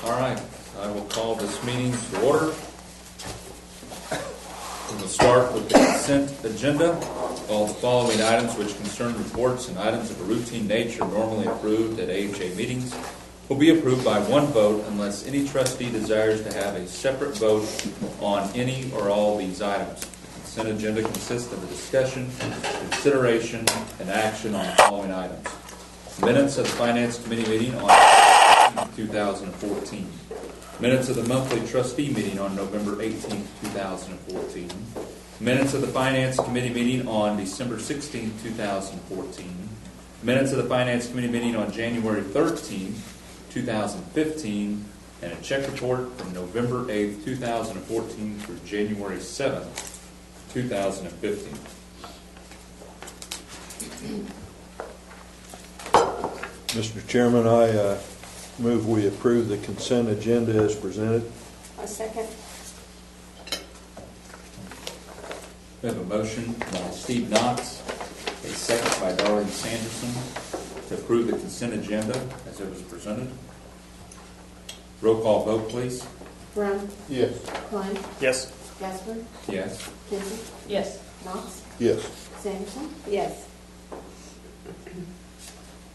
All right, I will call this meeting to order. We will start with the consent agenda. All the following items which concern reports and items of a routine nature normally approved at AHA meetings will be approved by one vote unless any trustee desires to have a separate vote on any or all these items. The consent agenda consists of a discussion, consideration, and action on the following items. Minutes of the Finance Committee meeting on 2014. Minutes of the monthly trustee meeting on November 18, 2014. Minutes of the Finance Committee meeting on December 16, 2014. Minutes of the Finance Committee meeting on January 13, 2015. And a check report from November 8, 2014 through January 7, 2015. Mr. Chairman, I move we approve the consent agenda as presented. A second. We have a motion by Steve Knox, a second by Darlene Sanderson, to approve the consent agenda as it was presented. Roll call vote, please. Brown. Yes. Klein. Yes. Gasper. Yes. Kinsey. Yes. Knox. Yes. Sanderson. Yes.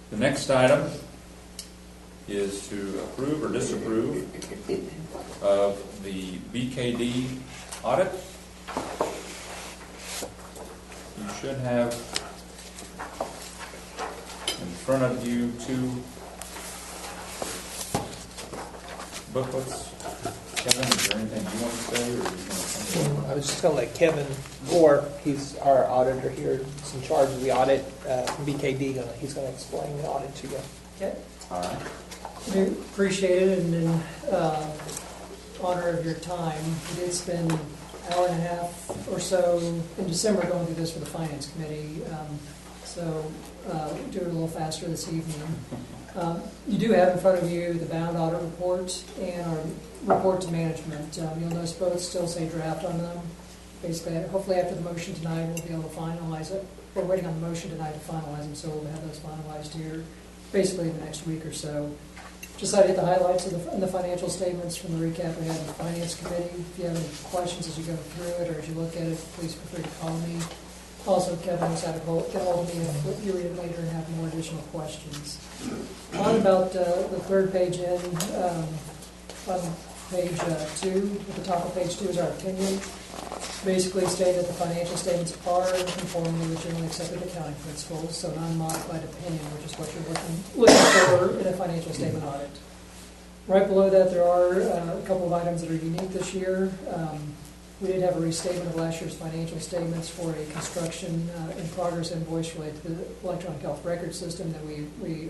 The next item is to approve or disapprove of the BKD audit. You should have in front of you two booklets. Kevin, is there anything you want to say, or you want to I was just going to let Kevin Gore, he's our auditor here, he's in charge of the audit from BKD. He's going to explain the audit to you. Okay. All right. We appreciate it and in honor of your time. We did spend an hour and a half or so in December going through this for the Finance Committee. So we'll do it a little faster this evening. You do have in front of you the bound audit report and our report to management. You'll notice both still say draft on them. Basically, hopefully after the motion tonight, we'll be able to finalize it. We're waiting on the motion tonight to finalize them, so we'll have those finalized here basically in the next week or so. Just to hit the highlights of the financial statements from the recap we had in the Finance Committee. If you have any questions as you go through it or as you look at it, please feel free to call me. Also, Kevin knows how to get hold of me if you read it later and have more additional questions. On about the third page in, on page 2, at the top of page 2 is our opinion. Basically stating that the financial statements are in conformity with generally accepted accounting principles, so an unmodified opinion, which is what you're looking for in a financial statement audit. Right below that, there are a couple of items that are unique this year. We did have a restatement of last year's financial statements for a construction in progress invoice related to the electronic health record system that we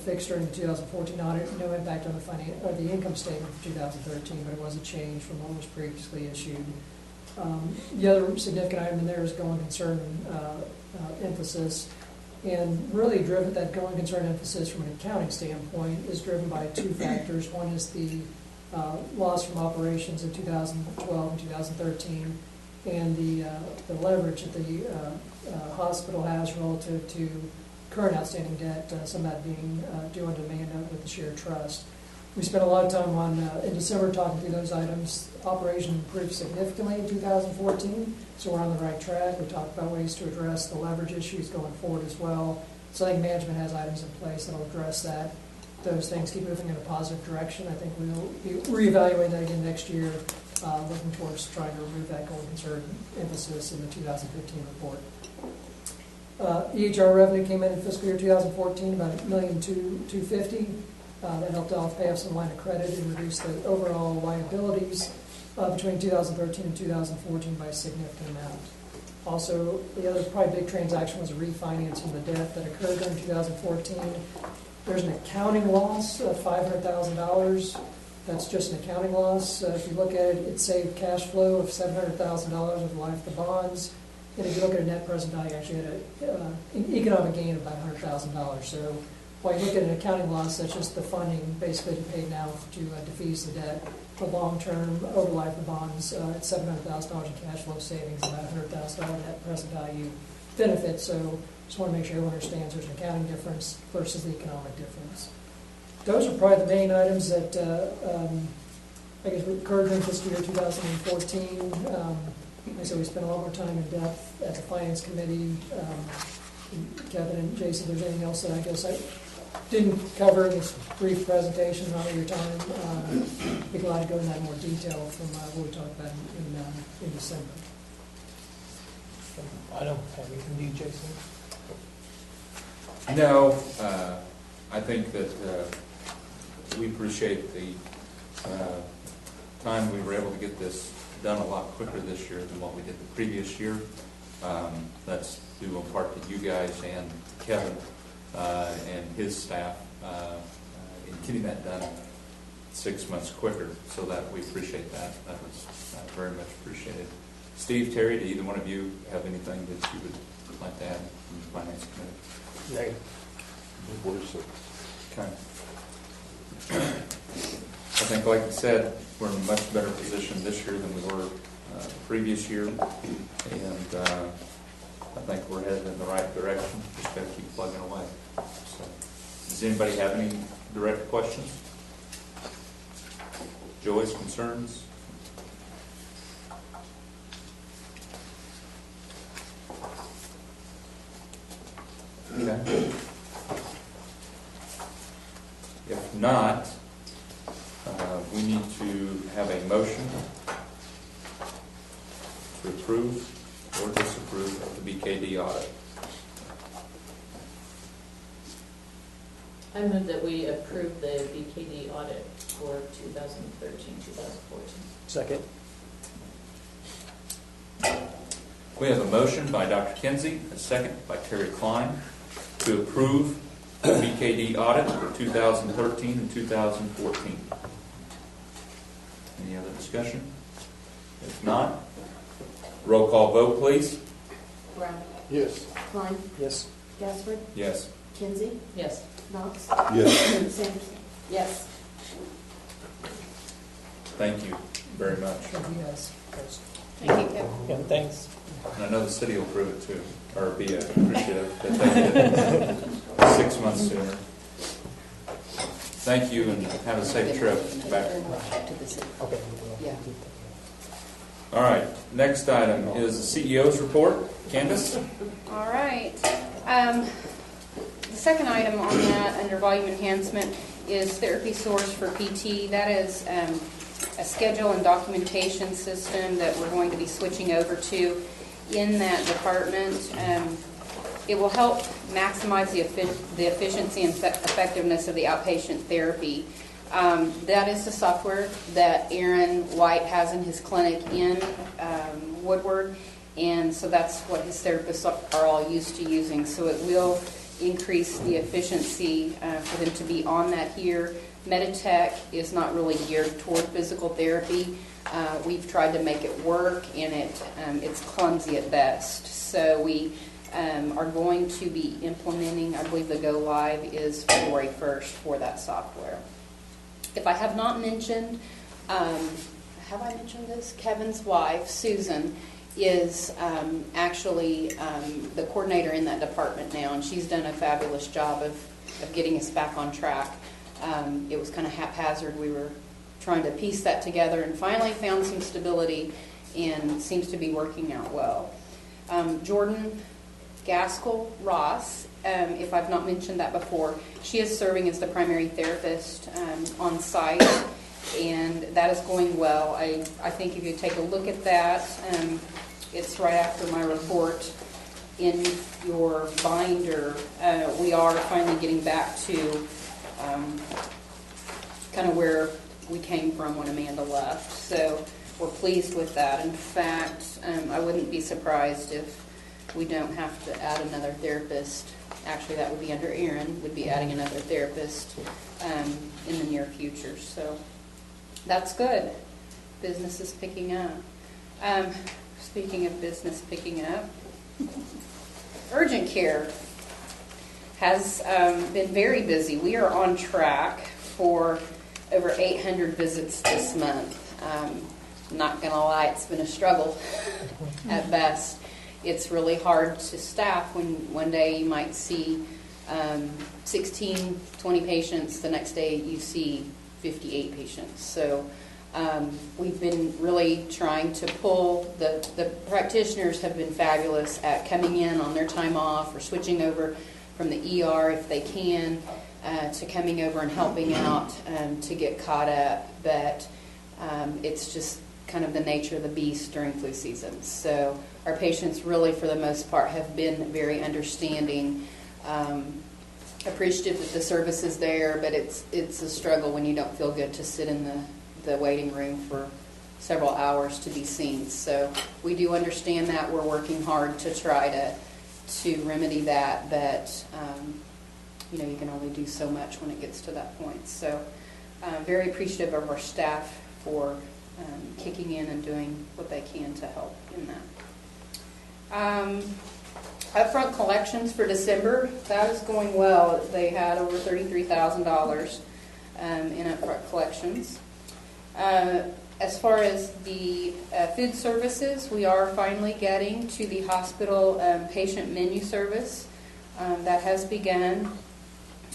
fixed during the 2014 audit. No impact on the income statement for 2013, but it was a change from what was previously issued. The other significant item in there is going concern emphasis, and really driven that going concern emphasis from an accounting standpoint is driven by two factors. One is the loss from operations in 2012 and 2013, and the leverage that the hospital has relative to current outstanding debt, some of that being due on demand note with the shared trust. We spent a lot of time in December talking through those items. Operation improved significantly in 2014, so we're on the right track. We talked about ways to address the leverage issues going forward as well. So I think management has items in place that will address that. Those things keep moving in a positive direction. I think we'll be reevaluating that again next year, looking towards trying to remove that going concern emphasis in the 2015 report. EHR revenue came in fiscal year 2014 about $1,250,000. That helped pay off some line of credit and reduce the overall liabilities between 2013 and 2014 by a significant amount. Also, the other probably big transaction was a refinancing the debt that occurred during 2014. There's an accounting loss of $500,000. That's just an accounting loss. If you look at it, it saved cash flow of $700,000 over the life of the bonds. And if you look at a net present value, actually had an economic gain of about $100,000. So while you look at an accounting loss, that's just the funding basically to pay now to defease the debt. The long-term, over the life of the bonds, it's $700,000 in cash flow savings, about $100,000 net present value benefit. So just want to make sure everyone understands there's an accounting difference versus the economic difference. those are probably the main items that, I guess, occurred during fiscal year 2014. Like I said, we spent a lot more time in depth at the Finance Committee. Kevin and Jason, if there's anything else that I guess I didn't cover in this brief presentation, not your time, be glad to go into that in more detail from what we talked about in December. I don't have anything. Do you, Jason? No, I think that we appreciate the time we were able to get this done a lot quicker this year than what we did the previous year. That's due in part to you guys and Kevin and his staff in getting that done 6 months quicker, so that we appreciate that. That was very much appreciated. Steve, Terry, do either one of you have anything that you would like to add from the Finance Committee? No. Okay. I think, like I said, we're in a much better position this year than we were the previous year, and I think we're headed in the right direction. Just got to keep plugging away. So, does anybody have any direct questions? Joyce, concerns? Okay. If not, we need to have a motion to approve or disapprove of the BKD audit. I move that we approve the BKD audit for 2013-2014. Second. We have a motion by Dr. Kinsey, a second by Terry Klein, to approve the BKD audit for 2013 and 2014. Any other discussion? If not, roll call vote, please. Brown. Yes. Klein. Yes. Gaspard. Yes. Kinsey. Yes. Knox. Yes. Sanderson. Yes. Thank you very much. Thank you, guys. Thank you, Kevin. Yeah, thanks. And I know the city will prove it too, or be appreciative that they did it 6 months sooner. Thank you and have a safe trip back. To the city. Okay. Yeah. All right, next item is the CEO's report. Candace? All right. The second item on that, under volume enhancement, is therapy source for PT. That is a schedule and documentation system that we're going to be switching over to in that department. It will help maximize the efficiency and effectiveness of the outpatient therapy. That is the software that Aaron White has in his clinic in Woodward, and so that's what his therapists are all used to using. So it will increase the efficiency for them to be on that here. Meditech is not really geared toward physical therapy. We've tried to make it work, and it's clumsy at best. So we are going to be implementing, I believe the go live is February 1st for that software. If I have not mentioned, have I mentioned this? Kevin's wife, Susan, is actually the coordinator in that department now, and she's done a fabulous job of getting us back on track. It was kind of haphazard. We were trying to piece that together and finally found some stability, and seems to be working out well. Jordan Gaskell Ross, if I've not mentioned that before, she is serving as the primary therapist on site, and that is going well. I think if you take a look at that, it's right after my report in your binder. We are finally getting back to kind of where we came from when Amanda left. So we're pleased with that. In fact, I wouldn't be surprised if we don't have to add another therapist. Actually, that would be under Aaron, would be adding another therapist in the near future. So that's good. Business is picking up. Speaking of business picking up, urgent care has been very busy. We are on track for over 800 visits this month. I'm not going to lie, it's been a struggle at best. It's really hard to staff when one day you might see 16, 20 patients, the next day you see 58 patients. So we've been really trying to pull, the practitioners have been fabulous at coming in on their time off or switching over from the ER if they can, to coming over and helping out to get caught up. But it's just kind of the nature of the beast during flu season. So our patients really, for the most part, have been very understanding, appreciative that the service is there, but it's a struggle when you don't feel good to sit in the waiting room for several hours to be seen. So we do understand that. We're working hard to try to remedy that, but you can only do so much when it gets to that point. So very appreciative of our staff for kicking in and doing what they can to help in that. Upfront collections for December, that is going well. They had over $33,000 in upfront collections. As far as the food services, we are finally getting to the hospital patient menu service. That has begun,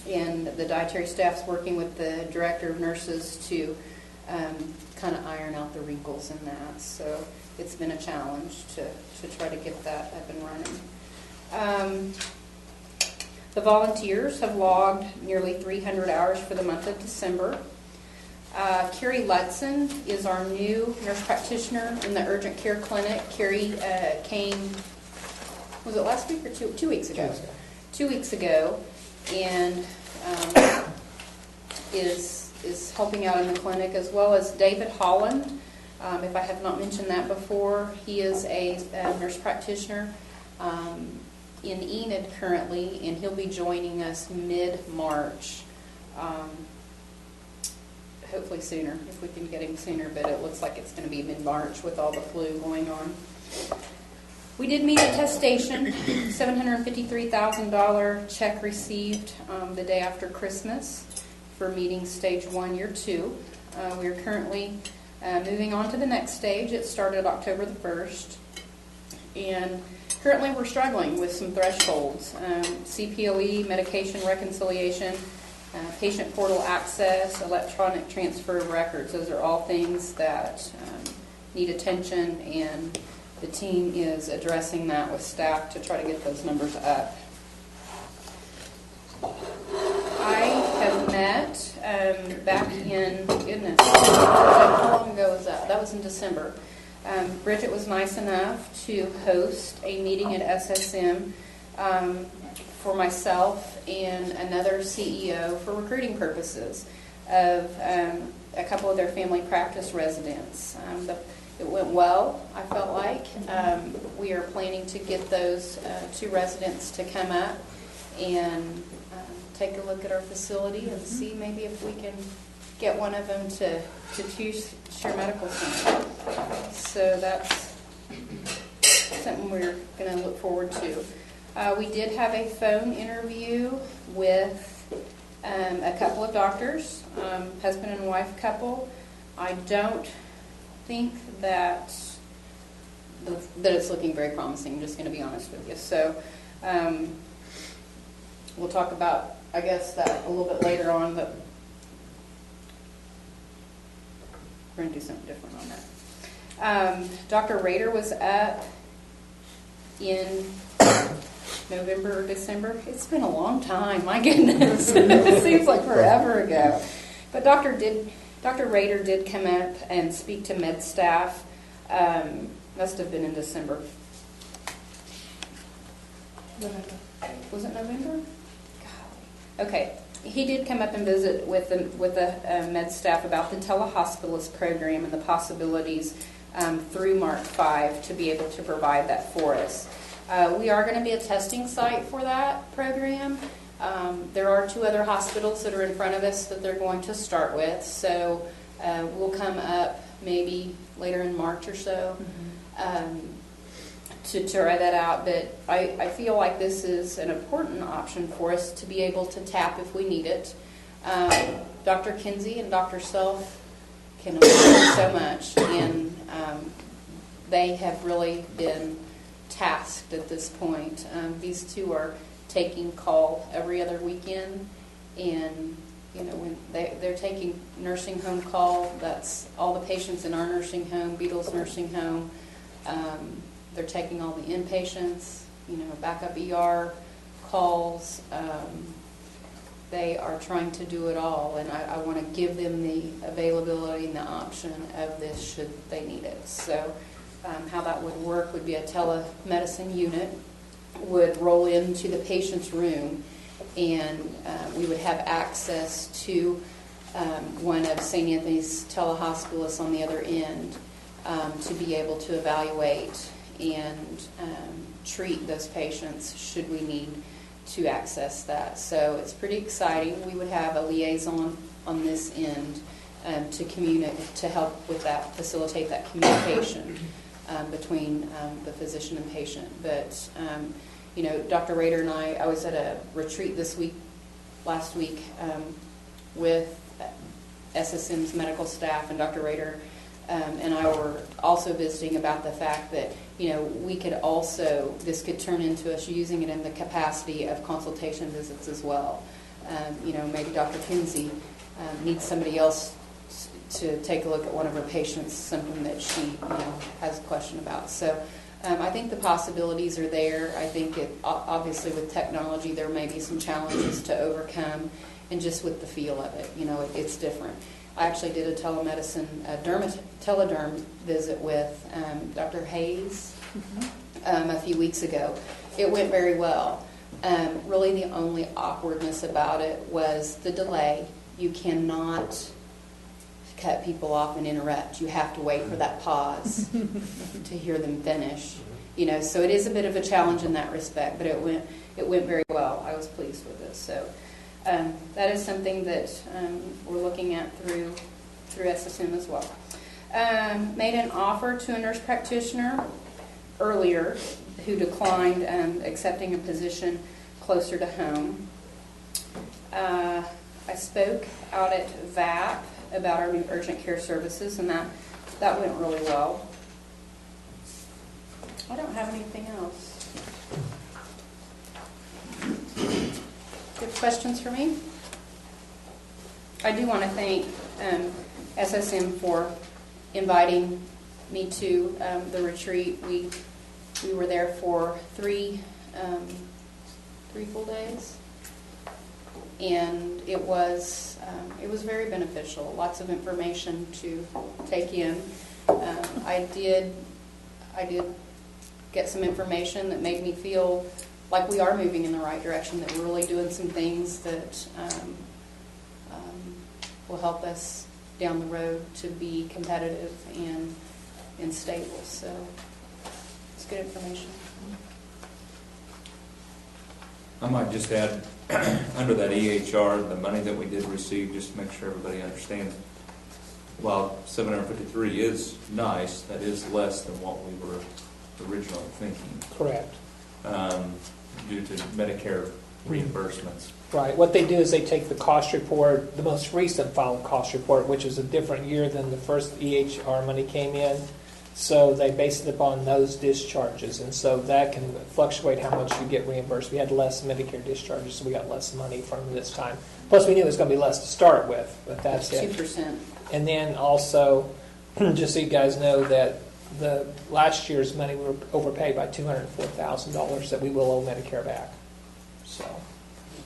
and the dietary staff's working with the director of nurses to kind of iron out the wrinkles in that. So it's been a challenge to try to get that up and running. The volunteers have logged nearly 300 hours for the month of December. Carrie Ludson is our new nurse practitioner in the urgent care clinic. Carrie came, was it last week or 2 weeks ago? 2 weeks ago, and is helping out in the clinic, as well as David Holland. If I have not mentioned that before, he is a nurse practitioner in Enid currently, and he'll be joining us mid-March. Hopefully sooner, if we can get him sooner, but it looks like it's going to be mid-March with all the flu going on. We did meet attestation, $753,000 check received the day after Christmas for meeting stage 1, year 2. We are currently moving on to the next stage. It started October the 1st. And currently we're struggling with some thresholds. CPOE, medication reconciliation, patient portal access, electronic transfer of records. Those are all things that need attention, and the team is addressing that with staff to try to get those numbers up. I have met back in, goodness, how long ago was that? That was in December. Bridget was nice enough to host a meeting at SSM for myself and another CEO for recruiting purposes of a couple of their family practice residents. It went well, I felt like. We are planning to get those 2 residents to come up and take a look at our facility and see maybe if we can get one of them to share medical center. So that's something we're going to look forward to. We did have a phone interview with a couple of doctors, husband and wife couple. I don't think that it's looking very promising. I'm just going to be honest with you. So we'll talk about, I guess, that a little bit later on, but we're going to do something different on that. Dr. Rader was up in November or December. It's been a long time, my goodness. It seems like forever ago. But Dr. Rader did come up and speak to med staff. Must have been in December. Was it November? Okay. He did come up and visit with the med staff about the telehospitalist program and the possibilities through Mark 5 to be able to provide that for us. We are going to be a testing site for that program. There are 2 other hospitals that are in front of us that they're going to start with, so we'll come up maybe later in March or so to try that out. But I feel like this is an important option for us to be able to tap if we need it. Dr. Kinsey and Dr. Self can only do so much, and they have really been tasked at this point. These 2 are taking call every other weekend. And, when they're taking nursing home call, that's all the patients in our nursing home, Beatles Nursing Home. They're taking all the inpatients, backup ER calls. They are trying to do it all, and I want to give them the availability and the option of this should they need it. So how that would work would be a telemedicine unit would roll into the patient's room, and we would have access to one of St. Anthony's telehospitalists on the other end to be able to evaluate and treat those patients should we need to access that. So it's pretty exciting. We would have a liaison on this end to communicate, to help with that, facilitate that communication between the physician and patient. But Dr. Rader and I was at a retreat last week with SSM's medical staff, and Dr. Rader and I were also visiting about the fact that we could also, this could turn into us using it in the capacity of consultation visits as well. Maybe Dr. Kinsey needs somebody else to take a look at one of her patients, something that she has a question about. So I think the possibilities are there. I think obviously with technology there may be some challenges to overcome, and just with the feel of it, it's different. I actually did a telemedicine, telederm visit with Dr. Hayes a few weeks ago. It went very well. Really the only awkwardness about it was the delay. You cannot cut people off and interrupt. You have to wait for that pause to hear them finish. So it is a bit of a challenge in that respect, but it went very well. I was pleased with it. So that is something that we're looking at through SSM as well. Made an offer to a nurse practitioner earlier who declined accepting a position closer to home. I spoke out at VAP about our new urgent care services, and that went really well. I don't have anything else. Good questions for me? I do want to thank SSM for inviting me to the retreat. We were there for three full days, and it was very beneficial. Lots of information to take in. I did get some information that made me feel like we are moving in the right direction, that we're really doing some things that will help us down the road to be competitive and stable. So it's good information. I might just add, under that EHR, the money that we did receive, just to make sure everybody understands, while $753 is nice, that is less than what we were originally thinking. Correct. Due to Medicare reimbursements. Right. What they do is they take the cost report, the most recent filed cost report, which is a different year than the first EHR money came in. So they base it upon those discharges, and so that can fluctuate how much you get reimbursed. We had less Medicare discharges, so we got less money from this time. Plus, we knew it was going to be less to start with, but that's it. 2%. And then also, just so you guys know that the last year's money, we were overpaid by $204,000 that we will owe Medicare back. So,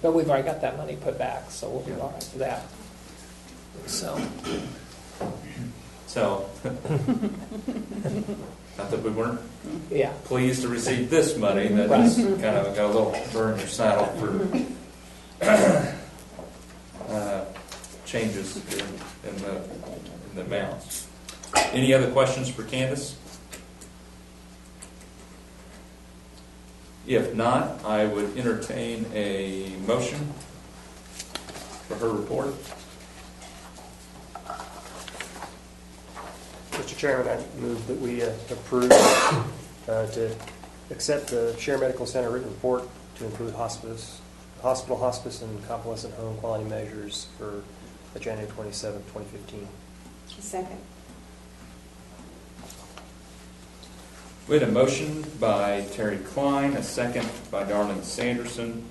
but we've already got that money put back, so we'll be all right for that. So, not that we weren't yeah. pleased to receive this money, that Right. is kind of got a little burn in your saddle for changes in the amounts. Any other questions for Candace? If not, I would entertain a motion for her report. Mr. Chairman, I move that we approve to accept the Share Medical Center written report to include hospital, hospice, and convalescent home quality measures for January 27, 2015. Second. We had a motion by Terry Klein, a second by Darlene Sanderson.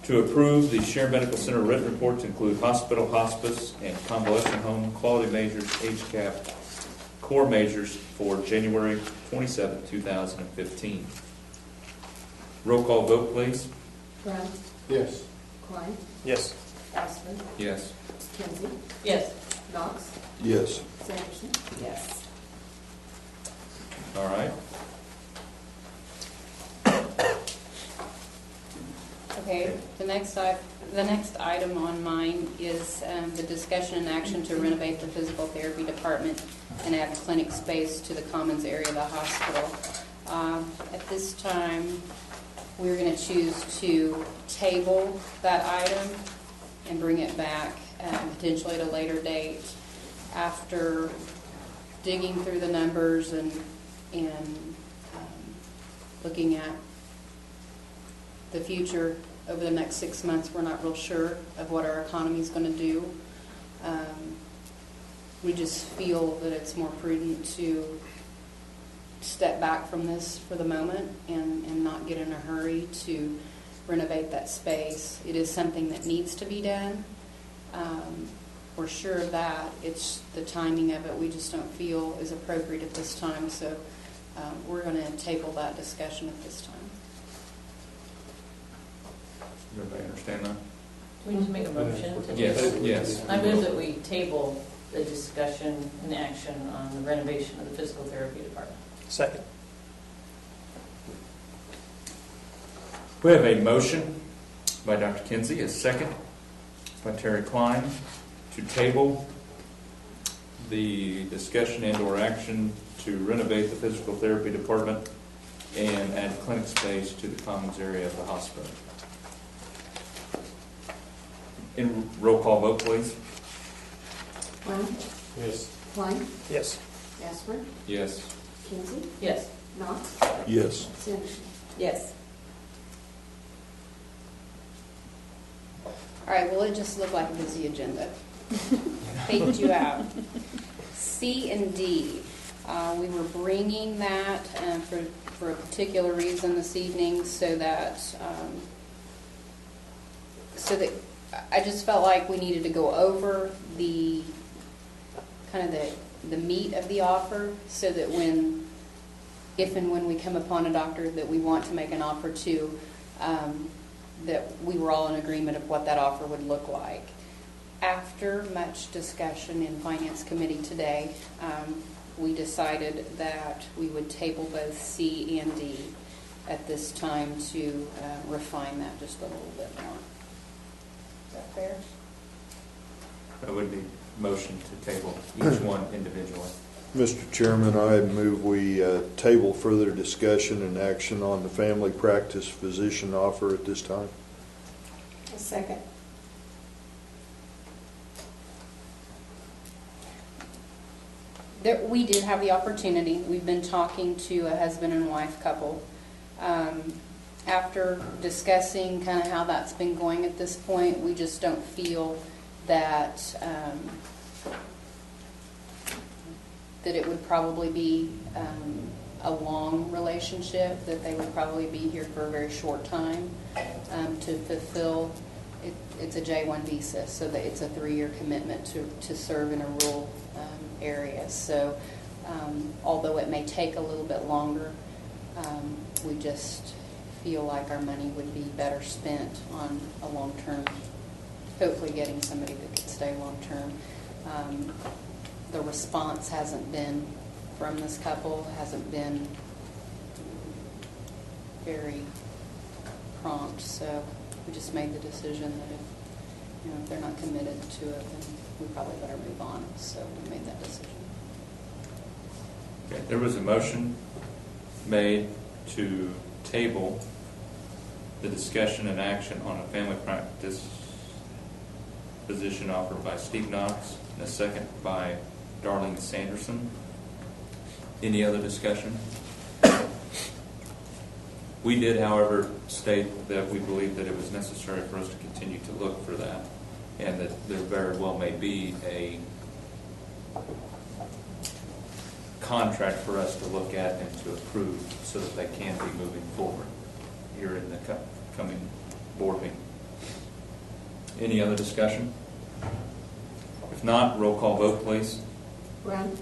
to approve the Share Medical Center written report to include hospital, hospice, and convalescent home quality measures, HCAP, core measures for January 27, 2015. Roll call vote, please. Brown, Yes. Klein, Yes. Osborne, Yes. Kinsey, Yes. Knox, Yes. Sanderson. Yes. All right. Okay, the next item on mine is the discussion and action to renovate the physical therapy department and add clinic space to the commons area of the hospital. At this time, we're going to choose to table that item and bring it back potentially at a later date after digging through the numbers and looking at the future over the next 6 months. We're not real sure of what our economy is going to do. We just feel that it's more prudent to step back from this for the moment and not get in a hurry to renovate that space. It is something that needs to be done. We're sure of that. It's the timing of it we just don't feel is appropriate at this time. So we're going to table that discussion at this time. Everybody understand that? Do we need to make a motion to Yes, table? yes. I move that we table the discussion and action on the renovation of the physical therapy department. Second. We have a motion by Dr. Kinsey, a second by Terry Klein, to table the discussion and/or action to renovate the physical therapy department and add clinic space to the commons area of the hospital. In roll call vote, please. Brown, Yes. Klein, Yes. Osborne, Yes. Kinsey, Yes. Knox, Yes. Sanderson. Yes. All right, well, it just looked like a busy agenda. Faked you out. C and D, we were bringing that for a particular reason this evening so that I just felt like we needed to go over the kind of the meat of the offer so that if and when we come upon a doctor that we want to make an offer to, that we were all in agreement of what that offer would look like. After much discussion in Finance Committee today, we decided that we would table both C and D at this time to refine that just a little bit more. Is that fair? That would be motion to table each one individually. Mr. Chairman, I move we table further discussion and action on the family practice physician offer at this time. A second. We did have the opportunity. We've been talking to a husband and wife couple. After discussing kind of how that's been going at this point, we just don't feel that that it would probably be a long relationship, that they would probably be here for a very short time to fulfill. It's a J-1 visa, so that it's a 3-year commitment to serve in a rural area. So although it may take a little bit longer, we just feel like our money would be better spent on a long-term, hopefully getting somebody that could stay long-term. The response hasn't been from this couple, hasn't been very prompt, so we just made the decision that if they're not committed to it, then we probably better move on. So we made that decision. Okay, there was a motion made to table the discussion and action on a family practice physician offered by Steve Knox, and a second by Darlene Sanderson. Any other discussion? We did, however, state that we believe that it was necessary for us to continue to look for that, and that there very well may be a contract for us to look at and to approve so that they can be moving forward here in the coming board meeting. Any other discussion? If not, roll call vote, please. Brown,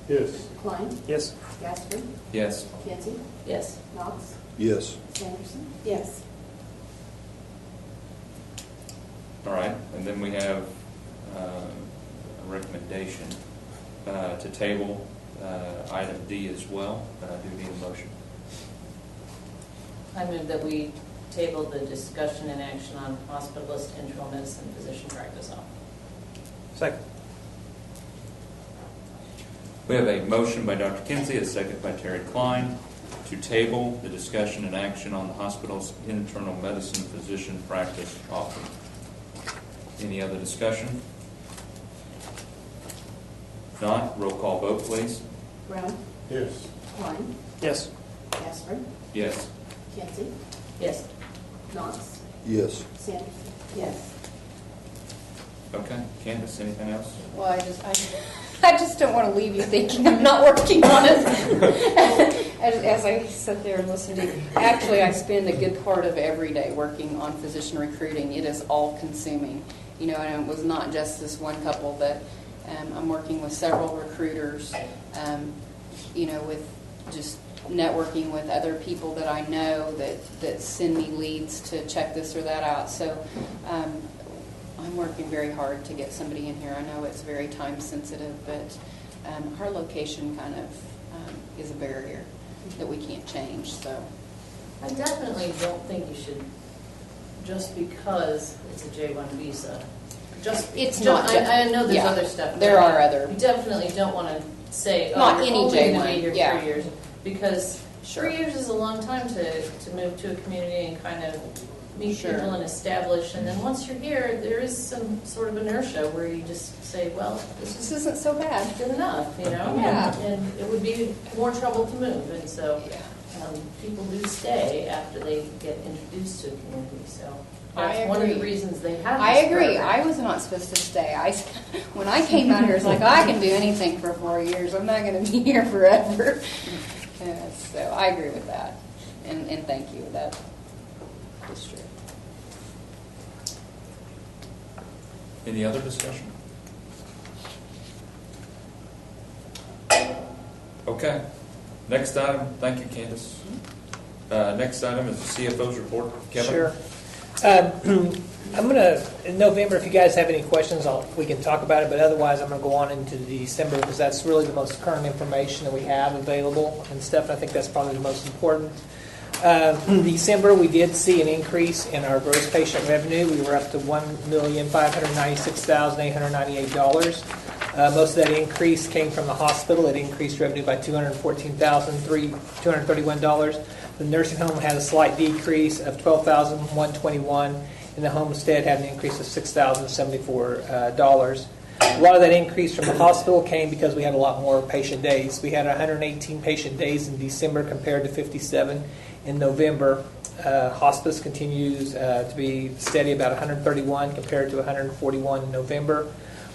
Yes. Klein, Yes. Gasper, Yes. Kinsey, Yes. Knox, Yes. Sanderson. Yes. All right, and then we have a recommendation to table item D as well, but I do need a motion. I move that we table the discussion and action on hospitalist internal medicine physician practice offer. Second. We have a motion by Dr. Kinsey, a second by Terry Klein, to table the discussion and action on the hospital's internal medicine physician practice offer. Any other discussion? If not, roll call vote, please. Brown, Yes. Klein, Yes. Gasper, Yes. Kinsey, Yes. Knox, Yes. Sanderson. Yes. Okay, Candace, anything else? Well, I just don't want to leave you thinking I'm not working on it. As I sit there and listen to you. Actually, I spend a good part of every day working on physician recruiting. It is all consuming. You know, and it was not just this one couple, but I'm working with several recruiters, you know, with just networking with other people that I know that send me leads to check this or that out. So I'm working very hard to get somebody in here. I know it's very time sensitive, but our location kind of is a barrier that we can't change. So I definitely don't think you should, just because it's a J1 visa, It's not just- I know there's yeah, other stuff. there are other- You definitely don't want to say, Not you're any only going to J1, be here yeah. 3 years, because Sure. 3 years is a long time to move to a community and kind of meet Sure. people and establish, and then once you're here, there is some sort of inertia where you just say, well, this isn't so bad. good enough, you know? Yeah. And it would be more trouble to move, and so Yeah. people do stay after they get introduced to a community, so I that's one of the agree. reasons they have I this agree. program. I was not supposed to stay. When I came out here, it's like, I can do anything for 4 years. I'm not going to be here forever. So I agree with that. And thank you. That is true. Any other discussion? Okay. Next item, thank you, Candace. Next item is the CFO's report. Kevin? Sure. I'm going to, in November, if you guys have any questions, we can talk about it, but otherwise I'm going to go on into December because that's really the most current information that we have available and stuff. I think that's probably the most important. December, we did see an increase in our gross patient revenue. We were up to $1,596,898. Most of that increase came from the hospital. It increased revenue by $214,231. The nursing home had a slight decrease of $12,121, and the homestead had an increase of $6,074. A lot of that increase from the hospital came because we had a lot more patient days. We had 118 patient days in December compared to 57 in November. Hospice continues to be steady, about 131 compared to 141 in November.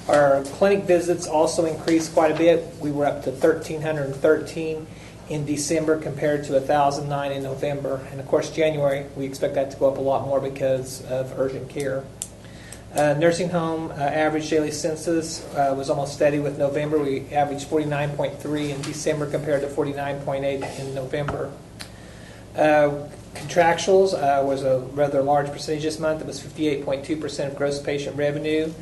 Our clinic visits also increased quite a bit. We were up to 1,313 in December compared to 1,009 in November. And of course, January, we expect that to go up a lot more because of urgent care. Nursing home average daily census was almost steady with November. We averaged 49.3 in December compared to 49.8 in November. Contractuals was a rather large percentage this month. It was 58.2% of gross patient revenue.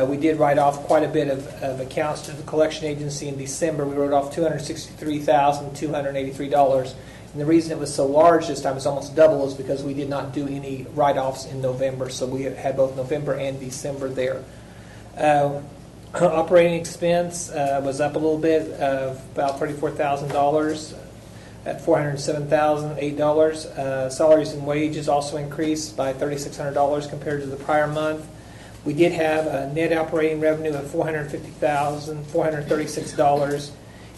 We did write off quite a bit of accounts to the collection agency in December. We wrote off $263,283. And the reason it was so large this time, it's almost double, is because we did not do any write-offs in November. So we had both November and December there. Operating expense was up a little bit, about $34,000 at $407,008. Salaries and wages also increased by $3,600 compared to the prior month. We did have a net operating revenue of $450,436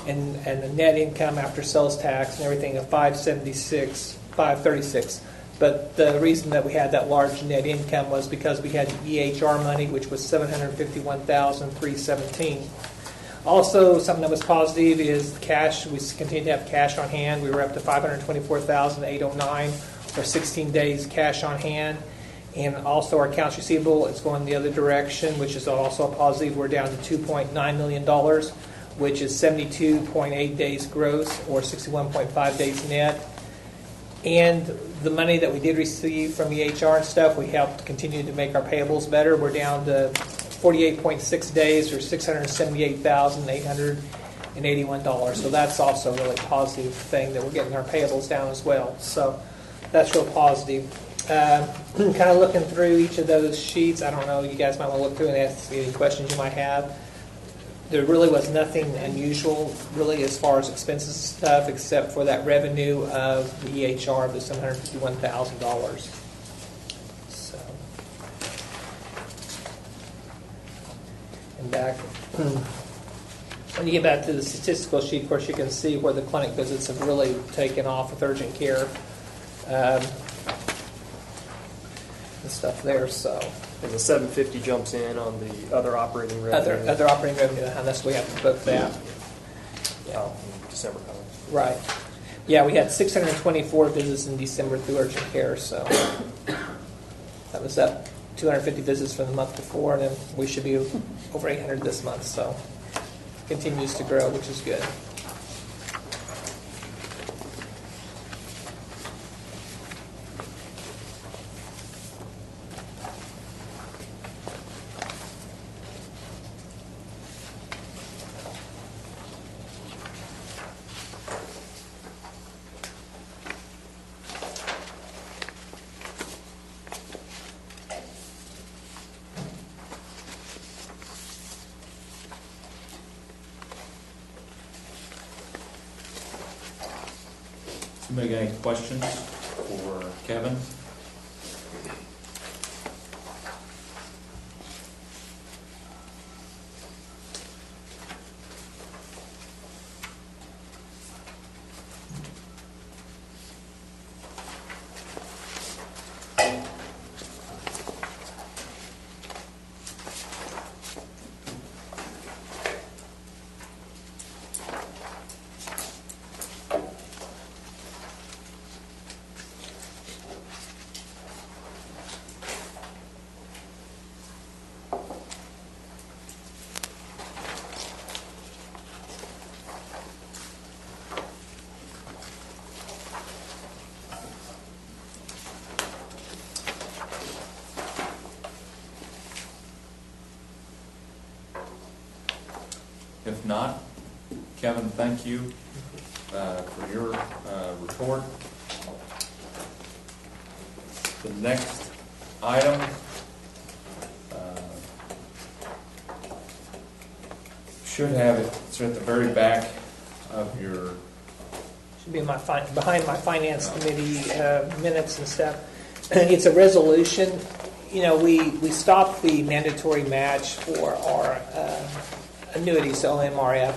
and the net income after sales tax and everything of $536. But the reason that we had that large net income was because we had EHR money, which was $751,317. Also, something that was positive is cash. We continue to have cash on hand. We were up to $524,809, or 16 days cash on hand. And also our accounts receivable is going the other direction, which is also a positive. We're down to $2.9 million, which is 72.8 days gross or 61.5 days net. And the money that we did receive from EHR and stuff, we helped continue to make our payables better. We're down to 48.6 days or $678,881. So that's also a really positive thing that we're getting our payables down as well. So that's real positive. Kind of looking through each of those sheets, I don't know, you guys might want to look through and ask any questions you might have. There really was nothing unusual, really, as far as expenses and stuff, except for that revenue of the EHR of the $751,000. So, and back, when you get back to the statistical sheet, of course, you can see where the clinic visits have really taken off with urgent care. And stuff there, so. And the 750 jumps in on the other operating revenue. Other operating revenue, and that's we have to book that. Oh, in December coming. Right. Yeah, we had 624 visits in December through urgent care, so that was up 250 visits from the month before, and then we should be over 800 this month, so continues to grow, which is good. Anybody got any questions for Kevin? If not, Kevin, thank you for your report. The next item should have it. It's at the very back of your. Should be in my behind my finance committee minutes and stuff. It's a resolution. You know, we stopped the mandatory match for our annuities, OMRF.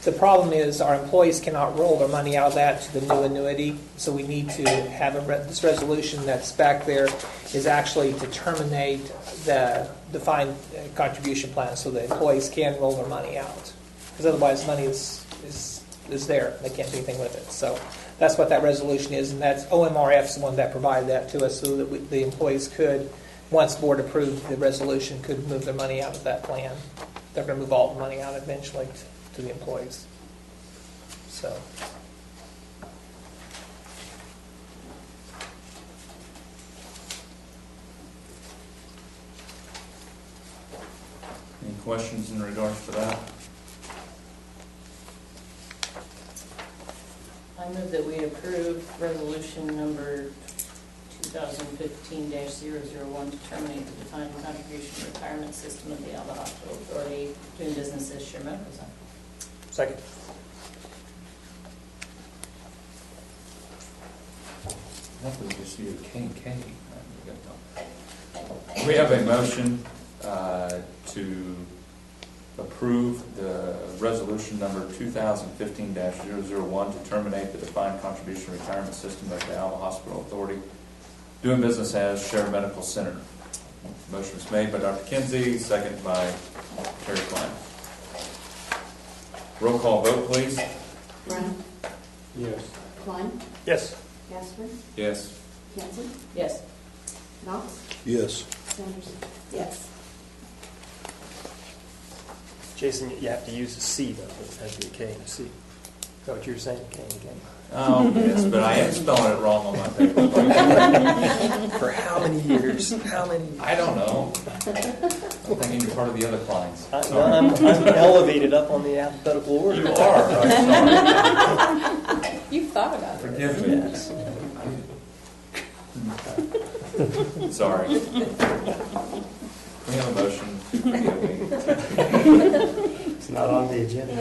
The problem is our employees cannot roll their money out of that to the new annuity, so we need to have this resolution that's back there is actually to terminate the defined contribution plan so the employees can roll their money out. Because otherwise money is there. They can't do anything with it. So that's what that resolution is, and that's OMRF's the one that provided that to us so that the employees could, once the board approved the resolution, could move their money out of that plan. They're going to move all the money out eventually to the employees. So. Any questions in regards to that? I move that we approve resolution number 2015-001 to terminate the defined contribution retirement system of the Alva Hospital Authority doing business as Share Medical Center. Second. That was just you, K&K. We have a motion to approve the resolution number 2015-001 to terminate the defined contribution retirement system of the Alva Hospital Authority doing business as Share Medical Center. Motion was made by Dr. Kinsey, second by Terry Klein. Roll call vote, please. Brown, Yes. Klein, Yes. Casper, Yes. Kinsey, Yes. Knox? Yes. Sanderson? Yes. Jason, you have to use a C though, it has to be a K and a C. Is that what you were saying, K and K? Oh, yes, but I am spelling it wrong on my paper. For how many years? How many? I don't know. I'm thinking you're part of the other clients. I'm elevated up on the alphabetical order. You are. I'm sorry. You've thought about it. Forgive me. Yes. Sorry. We have a motion to forgive me. It's not on the agenda.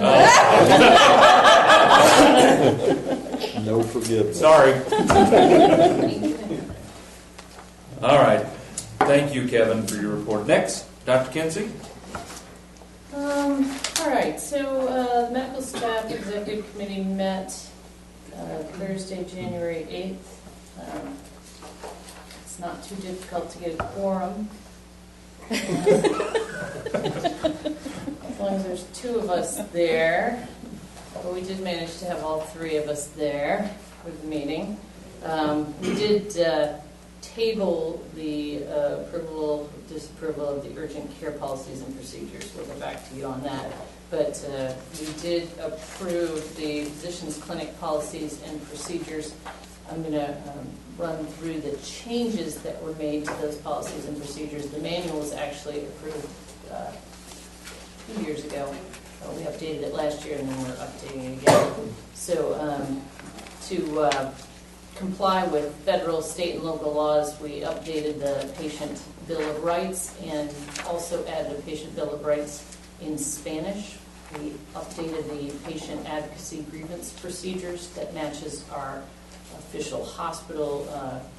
No forgiveness. Sorry. All right. Thank you, Kevin, for your report. Next, Dr. Kinsey. All right, so the medical staff executive committee met Thursday, January 8th. It's not too difficult to get a quorum. As long as there's two of us there. But we did manage to have all three of us there for the meeting. We did table the approval, disapproval of the urgent care policies and procedures. We'll go back to you on that. But we did approve the physicians clinic policies and procedures. I'm going to run through the changes that were made to those policies and procedures. The manual was actually approved 2 years ago. We updated it last year and then we're updating it again. So to comply with federal, state, and local laws, we updated the patient bill of rights and also added a patient bill of rights in Spanish. We updated the patient advocacy grievance procedures that matches our official hospital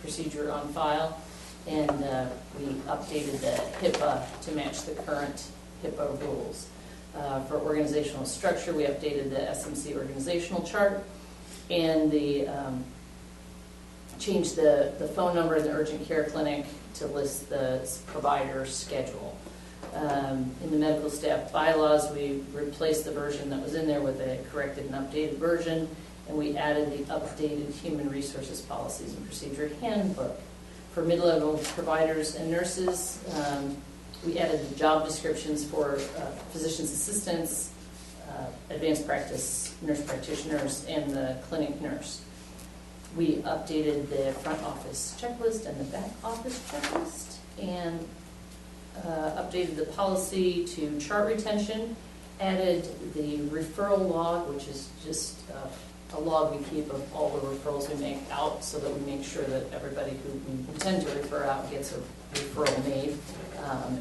procedure on file, and we updated the HIPAA to match the current HIPAA rules. For organizational structure, we updated the SMC organizational chart, and changed the phone number in the urgent care clinic to list the provider schedule. In the medical staff bylaws, we replaced the version that was in there with a corrected and updated version, and we added the updated human resources policies and procedure handbook. For mid-level providers and nurses, we added the job descriptions for physician's assistants, advanced practice nurse practitioners, and the clinic nurse. We updated the front office checklist and the back office checklist, and updated the policy to chart retention, added the referral log, which is just a log we keep of all the referrals we make out, so that we make sure that everybody who we intend to refer out gets a referral made,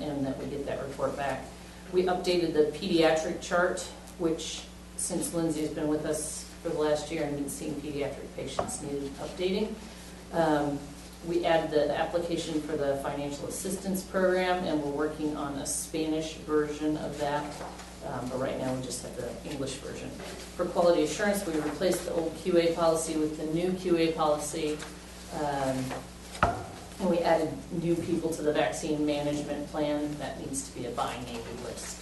and that we get that report back. We updated the pediatric chart, which, since Lindsay has been with us for the last year and been seeing pediatric patients, needed updating. We added the application for the financial assistance program, and we're working on a Spanish version of that. But right now we just have the English version. For quality assurance, we replaced the old QA policy with the new QA policy. And we added new people to the vaccine management plan. That needs to be a by name list.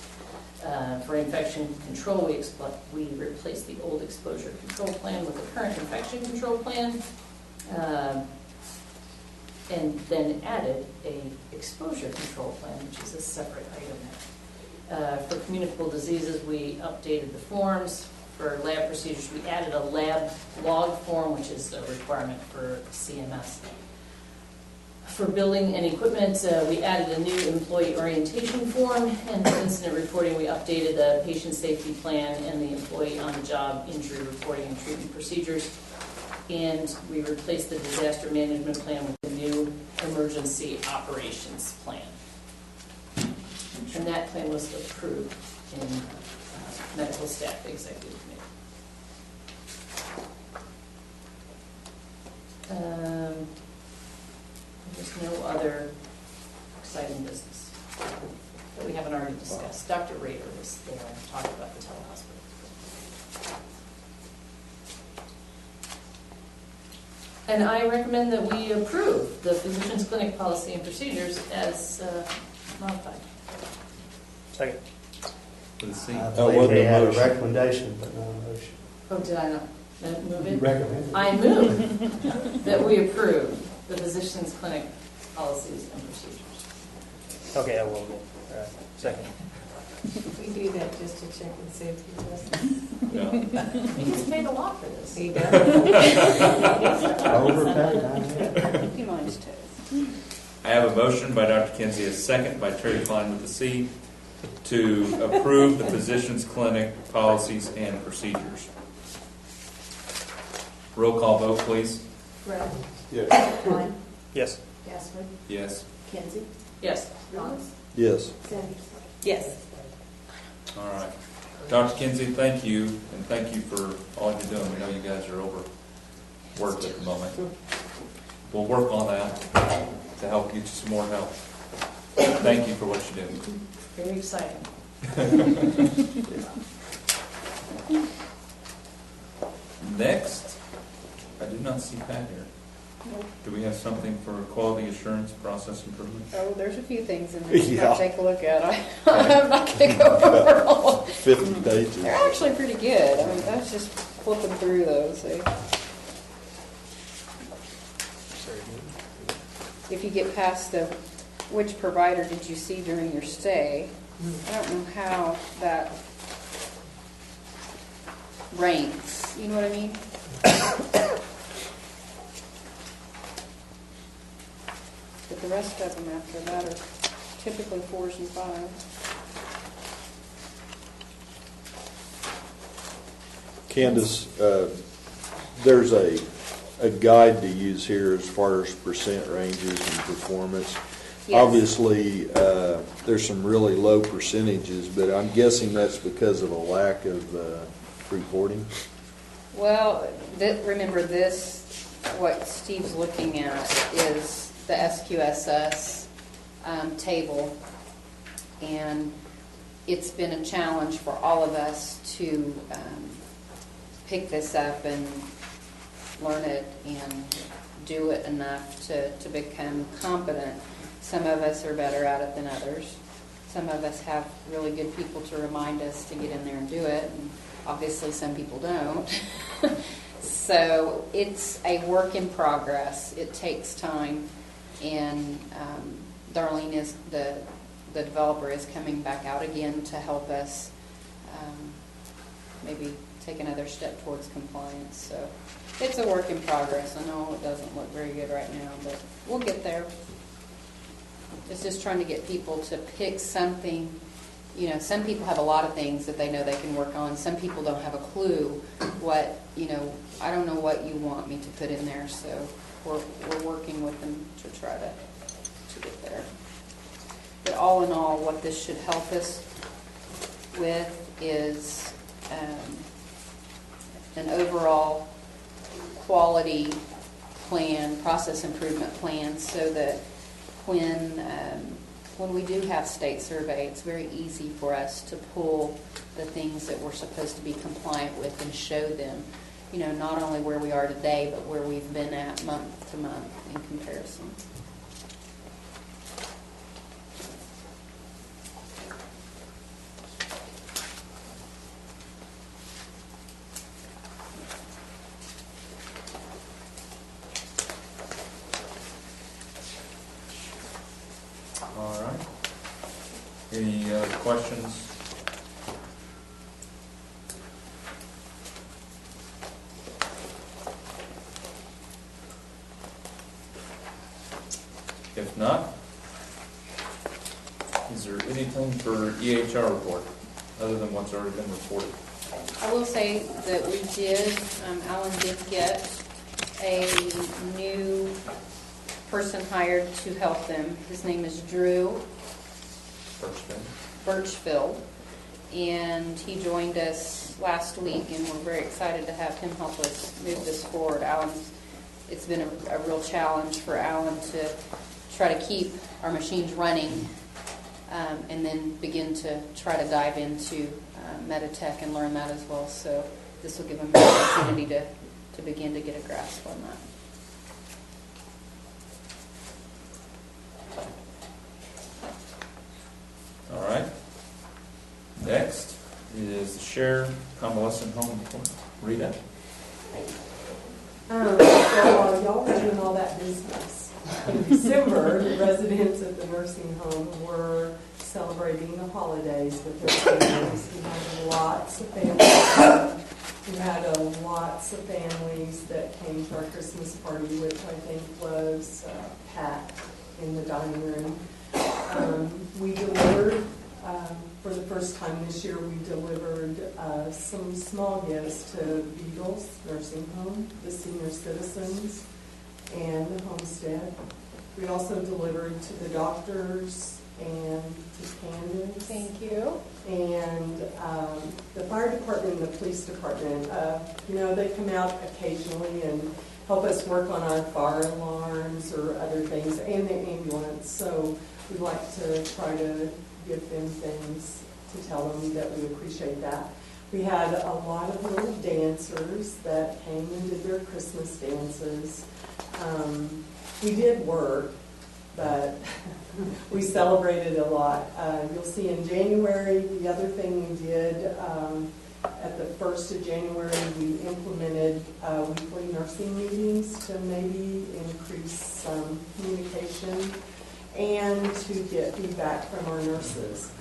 For infection control, we replaced the old exposure control plan with the current infection control plan. And then added a exposure control plan, which is a separate item now. For communicable diseases, we updated the forms. For lab procedures, we added a lab log form, which is a requirement for CMS. For billing and equipment, we added a new employee orientation form, and for incident reporting, we updated the patient safety plan and the employee on-the-job injury reporting and treatment procedures. And we replaced the disaster management plan with the new emergency operations plan. And that plan was approved in medical staff executive committee. There's no other exciting business that we haven't already discussed. Dr. Rader was there and talked about the telehospital. And I recommend that we approve the physician's clinic policy and procedures as modified. Second. Let's see. I That believe wasn't we a had a motion. recommendation, but not a motion. Oh, did I not move You it? recommended. I move that we approve the physician's clinic policies and procedures. Okay, I will then. All right, second. We do that just to check and see if he's listening. Yeah. He gets paid a lot for this. He does. He minds too. I have a motion by Dr. Kinsey, a second by Terry Klein with the C, to approve the physicians clinic policies and procedures. Roll call vote, please. Rudd. Yes. Klein. Yes. Gasper. Yes. Kinsey. Yes. Ross. Yes. Sanders. Yes. All right. Dr. Kinsey, thank you, and thank you for all you're doing. We know you guys are overworked at the moment. We'll work on that to help get you some more help. Thank you for what you do. Very exciting. Next, I do not see Pat here. Do we have something for quality assurance process improvement? Oh, there's a few things in there. You Yeah. might take a look at. I'm not going to go over all. 50 pages. They're actually pretty good. I mean, that's just flipping through those. If you get past the, which provider did you see during your stay? I don't know how that ranks. You know what I mean? But the rest of them after that are typically 4s and 5s. Candace, there's a guide to use here as far as percent ranges and performance. Yes. Obviously, there's some really low percentages, but I'm guessing that's because of a lack of reporting. Well, remember this, what Steve's looking at is the SQSS table, and it's been a challenge for all of us to pick this up and learn it and do it enough to become competent. Some of us are better at it than others. Some of us have really good people to remind us to get in there and do it, and obviously some people don't. So it's a work in progress. It takes time, and Darlene is the developer is coming back out again to help us maybe take another step towards compliance. So it's a work in progress. I know it doesn't look very good right now, but we'll get there. It's just trying to get people to pick something. You know, some people have a lot of things that they know they can work on. Some people don't have a clue what, I don't know what you want me to put in there. So we're working with them to try to get there. But all in all, what this should help us with is an overall quality plan, process improvement plan, so that when we do have state survey, it's very easy for us to pull the things that we're supposed to be compliant with and show them, not only where we are today, but where we've been at month to month in comparison. All right. Any other questions? If not, is there anything for EHR report other than what's already been reported? I will say that we did, Alan did get a new person hired to help them. His name is Drew Birchfield, and he joined us last week, and we're very excited to have him help us move this forward. It's been a real challenge for Alan to try to keep our machines running, and then begin to try to dive into Meditech and learn that as well. So this will give him an opportunity to begin to get a grasp on that. All right. Next is the Share Convalescent Home report. Rita? So y'all were doing all that business. In December, the residents at the nursing home were celebrating the holidays with their families. We had lots of families. We had lots of families that came to our Christmas party, which I think was packed in the dining room. We delivered, for the first time this year, we delivered some small gifts to Beagles Nursing Home, the senior citizens, and the homestead. We also delivered to the doctors and to Candace. Thank you. And the fire department and the police department, they come out occasionally and help us work on our fire alarms or other things, and the ambulance. So we'd like to try to give them things to tell them that we appreciate that. We had a lot of little dancers that came and did their Christmas dances. We did work, but we celebrated a lot. You'll see in January, the other thing we did, at the 1st of January, we implemented weekly nursing meetings to maybe increase some communication and to get feedback from our nurses.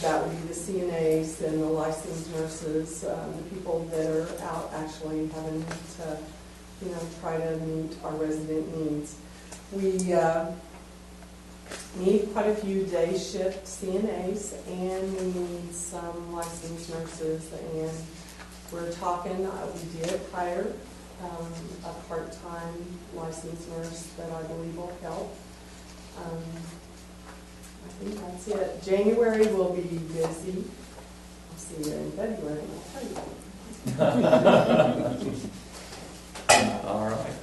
That would be the CNAs and the licensed nurses, the people that are out actually having to, try to meet our resident needs. We need quite a few day shift CNAs, and we need some licensed nurses, and we're talking, we did hire a part-time licensed nurse that I believe will help. I think that's it. January will be busy. I'll see you in February, and I'll tell you. All right.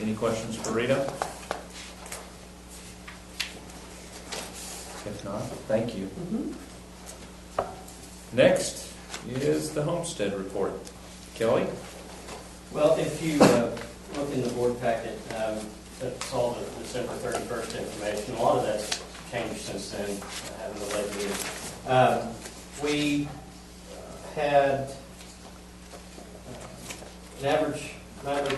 Any questions for Rita? If not, thank you. Next is the homestead report. Kelly? Well, if you look in the board packet, that's all the December 31st information. A lot of that's changed since then, having the late meeting. We had an average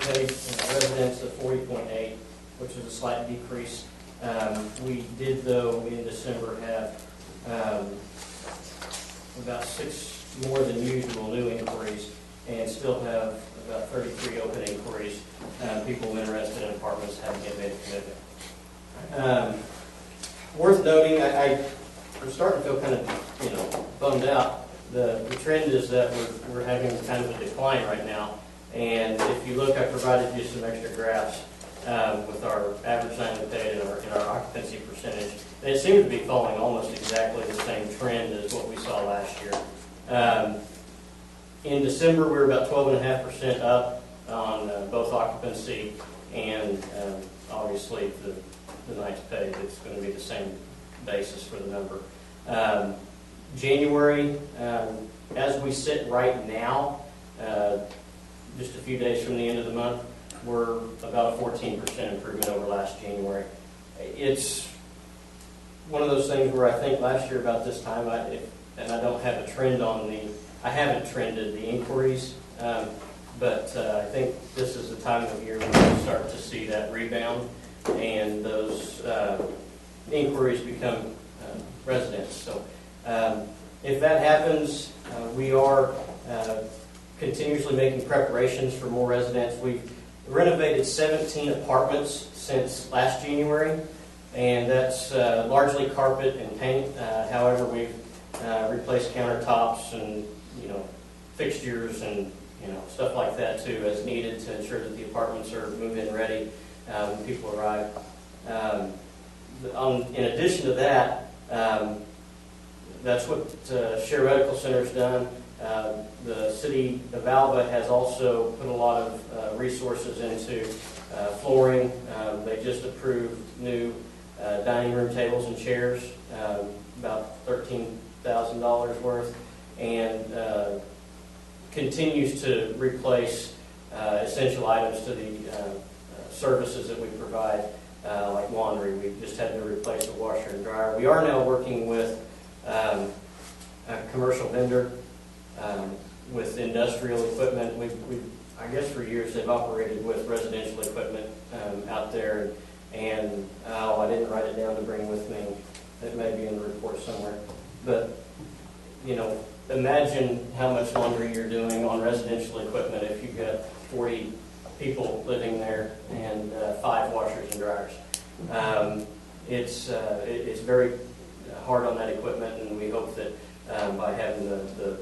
paid residents of 40.8, which is a slight decrease. We did, though, in December have about 6 more than usual new inquiries, and still have about 33 open inquiries. People interested in apartments haven't yet made a commitment. Worth noting, I'm starting to feel kind of bummed out. The trend is that we're having kind of a decline right now. And if you look, I provided you some extra graphs with our average nightly paid and our occupancy percentage. And it seems to be following almost exactly the same trend as what we saw last year. In December, we were about 12.5% up on both occupancy and obviously the night's paid. It's going to be the same basis for the number. January, as we sit right now, just a few days from the end of the month, we're about a 14% improvement over last January. It's one of those things where I think last year about this time, and I don't have a trend I haven't trended the inquiries, but I think this is the time of year when we start to see that rebound and those inquiries become residents. So if that happens, we are continuously making preparations for more residents. We've renovated 17 apartments since last January, and that's largely carpet and paint. However, we've replaced countertops and fixtures and stuff like that too, as needed, to ensure that the apartments are move-in ready when people arrive. In addition to that, that's what Share Medical Center's done. The city of Alva has also put a lot of resources into flooring. They just approved new dining room tables and chairs, about $13,000 worth, and continues to replace essential items to the services that we provide, like laundry. We just had to replace a washer and dryer. We are now working with a commercial vendor with industrial equipment. I guess for years, they've operated with residential equipment out there, and I didn't write it down to bring with me. It may be in the report somewhere. But, you know, imagine how much laundry you're doing on residential equipment if you've got 40 people living there and 5 washers and dryers. It's very hard on that equipment, and we hope that by having the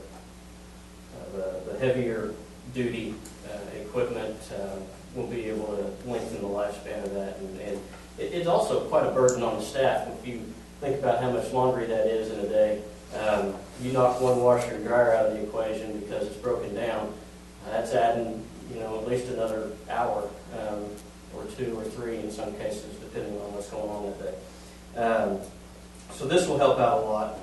heavier duty equipment, we'll be able to lengthen the lifespan of that. And it's also quite a burden on the staff. If you think about how much laundry that is in a day, you knock one washer and dryer out of the equation because it's broken down, that's adding, you know, at least another hour or 2 or 3 in some cases, depending on what's going on that day. So this will help out a lot.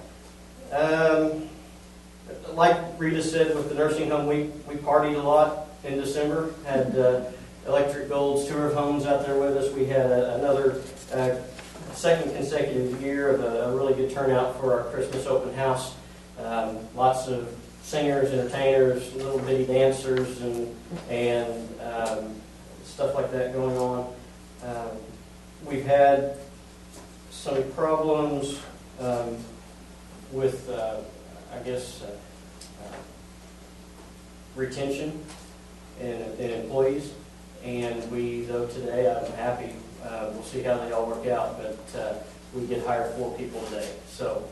Like Rita said, with the nursing home, we partied a lot in December. Had Electric Gold's tour of homes out there with us. We had another second consecutive year of a really good turnout for our Christmas open house. Lots of singers, entertainers, little bitty dancers, and stuff like that going on. We've had some problems with, I guess, retention in employees. And we, though today, I'm happy. We'll see how they all work out, but we did hire 4 people today. So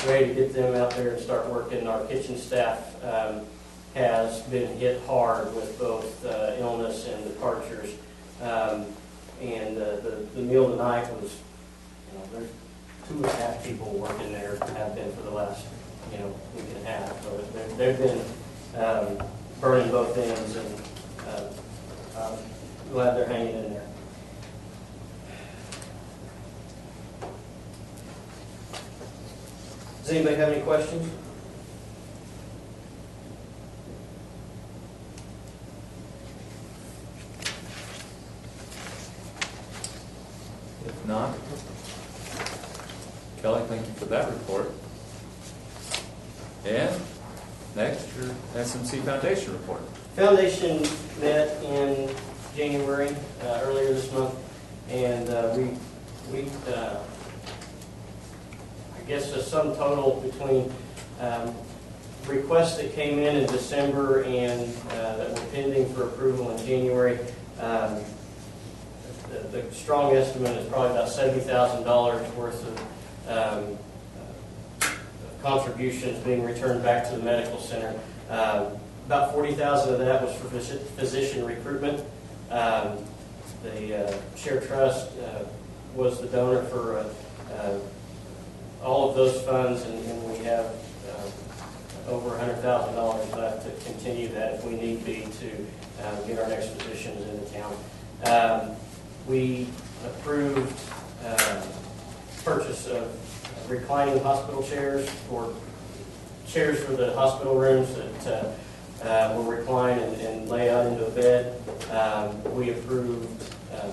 ready to get them out there and start working. Our kitchen staff has been hit hard with both illness and departures. And the meal tonight was, you know, there's 2.5 people working there, have been for the last, you know, week and a half. So they've been burning both ends, and I'm glad they're hanging in there. Does anybody have any questions? If not, Kelly, thank you for that report. And next, your SMC Foundation report. Foundation met in January, earlier this month, and we I guess a sum total between requests that came in December and that were pending for approval in January. The strong estimate is probably about $70,000 worth of contributions being returned back to the medical center. About $40,000 of that was for physician recruitment. The Share Trust was the donor for all of those funds, and we have over $100,000 left to continue that if we need be to get our next physicians into town. We approved purchase of reclining hospital chairs, or chairs for the hospital rooms that will recline and lay out into a bed. We approved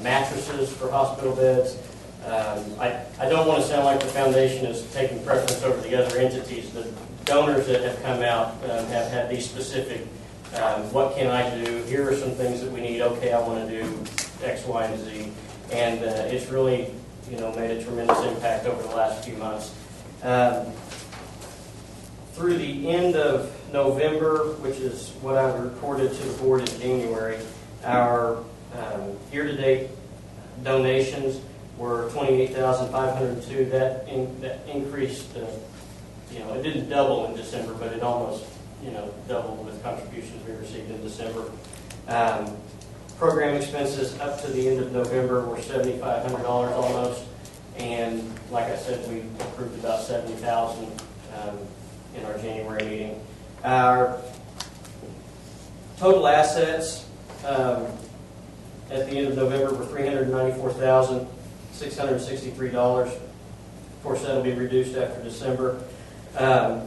mattresses for hospital beds. I don't want to sound like the foundation is taking preference over the other entities. The donors that have come out have had these specific, what can I do? Here are some things that we need. Okay, I want to do X, Y, and Z. And it's really, you know, made a tremendous impact over the last few months. Through the end of November, which is what I reported to the board in January, our year-to-date donations were $28,502. That increased, you know, it didn't double in December, but it almost, you know, doubled with contributions we received in December. Program expenses up to the end of November were $7,500 almost, and like I said, we approved about $70,000 in our January meeting. Our total assets at the end of November were $394,663. Of course, that'll be reduced after December.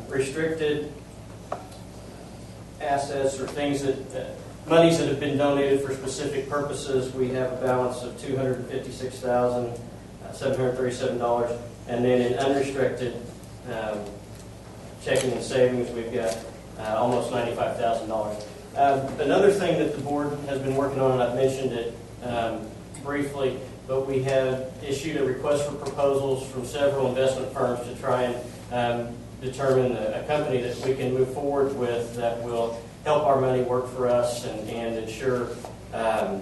Restricted assets, or things that monies that have been donated for specific purposes, we have a balance of $256,737. And then in unrestricted checking and savings, we've got almost $95,000. Another thing that the board has been working on, and I've mentioned it briefly, but we have issued a request for proposals from several investment firms to try and determine a company that we can move forward with that will help our money work for us and ensure a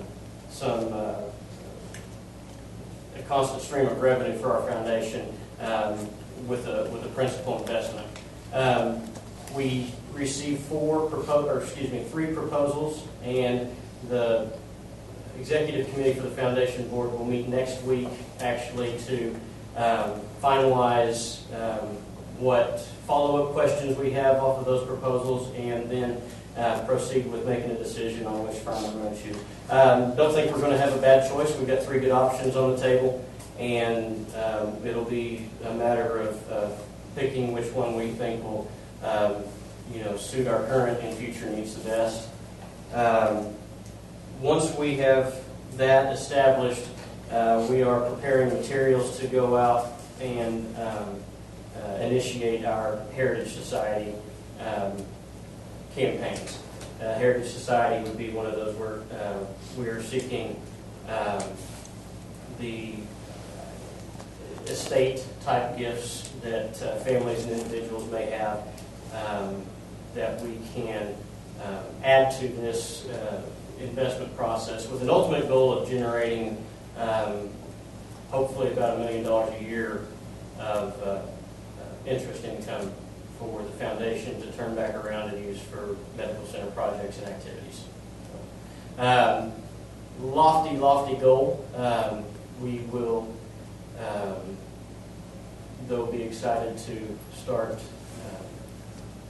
constant stream of revenue for our foundation with a principal investment. We received three proposals, and the executive committee for the foundation board will meet next week actually to finalize what follow-up questions we have off of those proposals, and then proceed with making a decision on which firm we're going to choose. Don't think we're going to have a bad choice. We've got three good options on the table, and it'll be a matter of picking which one we think will suit our current and future needs the best. Once we have that established, we are preparing materials to go out and initiate our Heritage Society campaigns. Heritage Society would be one of those where we are seeking the estate-type gifts that families and individuals may have that we can add to this investment process with an ultimate goal of generating hopefully about $1 million a year of interest income for the foundation to turn back around and use for medical center projects and activities. Lofty goal. We will, though, be excited to start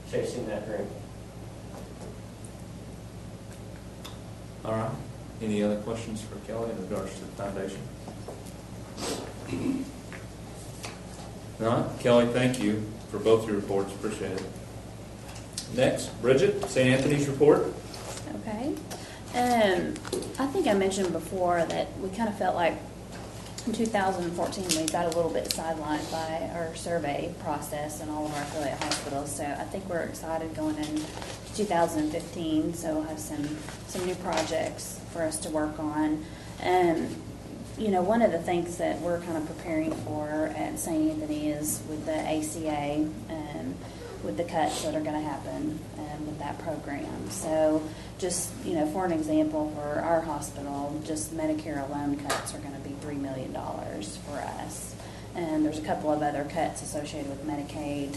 chasing that dream. All right. Any other questions for Kelly in regards to the foundation? All right. Kelly, thank you for both your reports. Appreciate it. Next, Bridget, St. Anthony's report. Okay. I think I mentioned before that we kind of felt like in 2014 we got a little bit sidelined by our survey process in all of our affiliate hospitals. So I think we're excited going into 2015. So we'll have some new projects for us to work on. One of the things that we're kind of preparing for at St. Anthony is with the ACA with the cuts that are going to happen with that program. So just, for an example, for our hospital, just Medicare alone cuts are going to be $3 million for us. And there's a couple of other cuts associated with Medicaid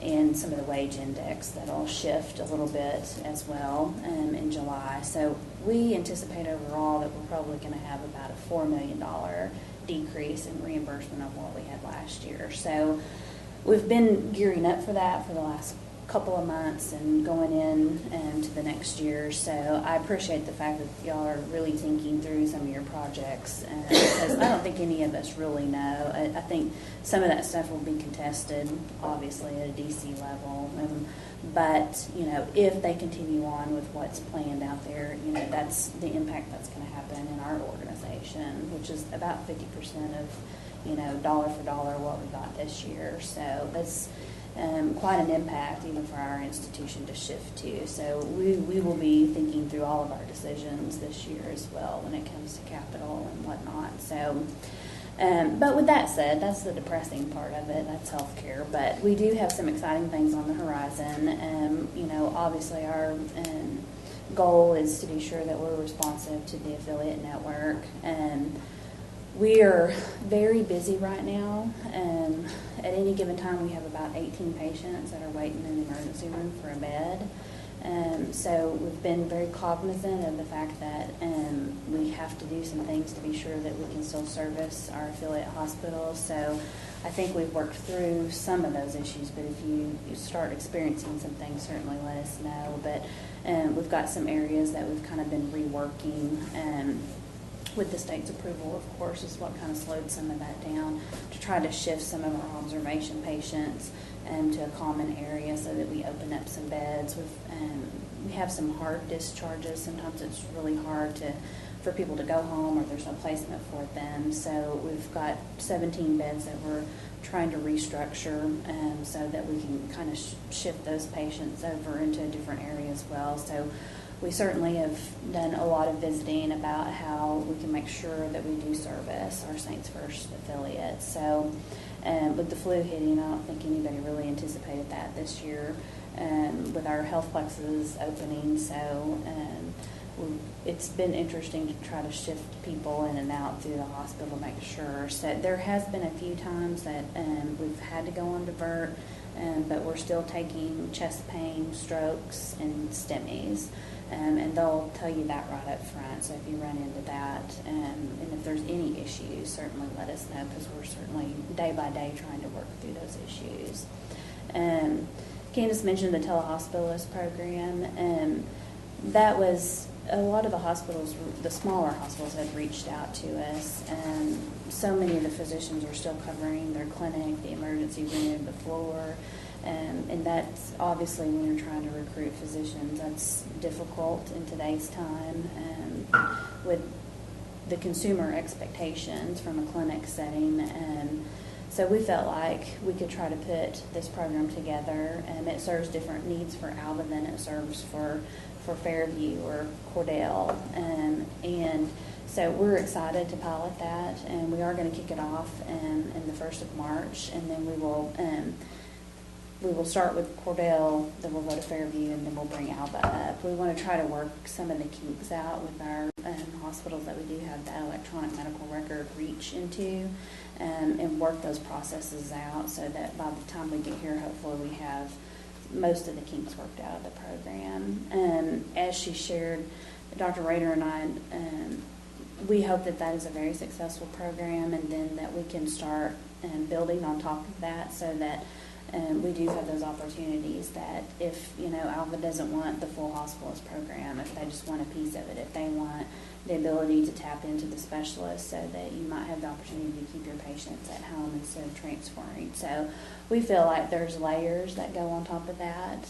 and some of the wage index that'll shift a little bit as well in July. So we anticipate overall that we're probably going to have about a $4 million decrease in reimbursement of what we had last year. So we've been gearing up for that for the last couple of months and going in to the next year. So I appreciate the fact that y'all are really thinking through some of your projects because I don't think any of us really know. I think some of that stuff will be contested, obviously, at a DC level. But, if they continue on with what's planned out there, that's the impact that's going to happen in our organization, which is about 50% of, dollar for dollar what we got this year. So that's quite an impact even for our institution to shift to. So we will be thinking through all of our decisions this year as well when it comes to capital and whatnot. So, but with that said, that's the depressing part of it. That's healthcare. But we do have some exciting things on the horizon. Obviously our goal is to be sure that we're responsive to the affiliate network. We are very busy right now. At any given time, we have about 18 patients that are waiting in the emergency room for a bed. So we've been very cognizant of the fact that we have to do some things to be sure that we can still service our affiliate hospitals. So I think we've worked through some of those issues, but if you start experiencing some things, certainly let us know. But we've got some areas that we've kind of been reworking. With the state's approval, of course, is what kind of slowed some of that down to try to shift some of our observation patients to a common area so that we open up some beds. We have some hard discharges. Sometimes it's really hard for people to go home or there's no placement for them. So we've got 17 beds that we're trying to restructure so that we can kind of shift those patients over into a different area as well. So we certainly have done a lot of visiting about how we can make sure that we do service our Saints First affiliates. So with the flu hitting, I don't think anybody really anticipated that this year with our health plexes opening. So it's been interesting to try to shift people in and out through the hospital to make sure. So there has been a few times that we've had to go on divert, but we're still taking chest pain, strokes, and STEMIs. And they'll tell you that right up front. So if you run into that, and if there's any issues, certainly let us know, because we're certainly day by day trying to work through those issues. Candace mentioned the telehospitalist program. That was a lot of the hospitals, the smaller hospitals, had reached out to us, and so many of the physicians are still covering their clinic, the emergency room, the floor. And that's obviously when you're trying to recruit physicians, that's difficult in today's time with the consumer expectations from a clinic setting. So we felt like we could try to put this program together, and it serves different needs for Alva than it serves for Fairview or Cordell. And so we're excited to pilot that, and we are going to kick it off in the 1st of March, and then we will start with Cordell, then we'll go to Fairview, and then we'll bring Alva up. We want to try to work some of the kinks out with our hospitals that we do have that electronic medical record reach into, and work those processes out so that by the time we get here, hopefully we have most of the kinks worked out of the program. As she shared, Dr. Rader and I, we hope that that is a very successful program, and then that we can start building on top of that so that we do have those opportunities that if, Alva doesn't want the full hospitalist program, if they just want a piece of it, if they want the ability to tap into the specialist so that you might have the opportunity to keep your patients at home instead of transferring. So we feel like there's layers that go on top of that.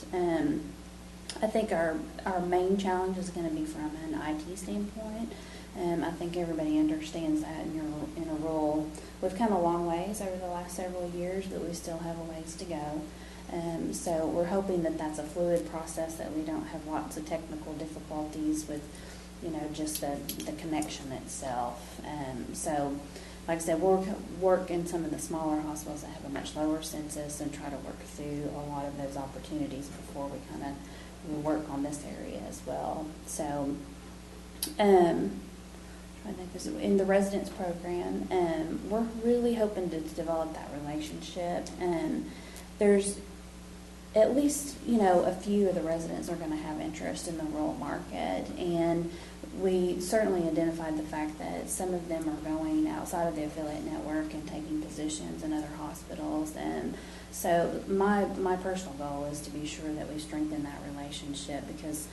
I think our main challenge is going to be from an IT standpoint. I think everybody understands that in a role. We've come a long ways over the last several years, but we still have a ways to go. So we're hoping that that's a fluid process, that we don't have lots of technical difficulties with, just the connection itself. So, like I said, we'll work in some of the smaller hospitals that have a much lower census and try to work through a lot of those opportunities before we work on this area as well. So, in the residence program, we're really hoping to develop that relationship, and there's at least, a few of the residents are going to have interest in the rural market, and we certainly identified the fact that some of them are going outside of the affiliate network and taking positions in other hospitals. And so my personal goal is to be sure that we strengthen that relationship, because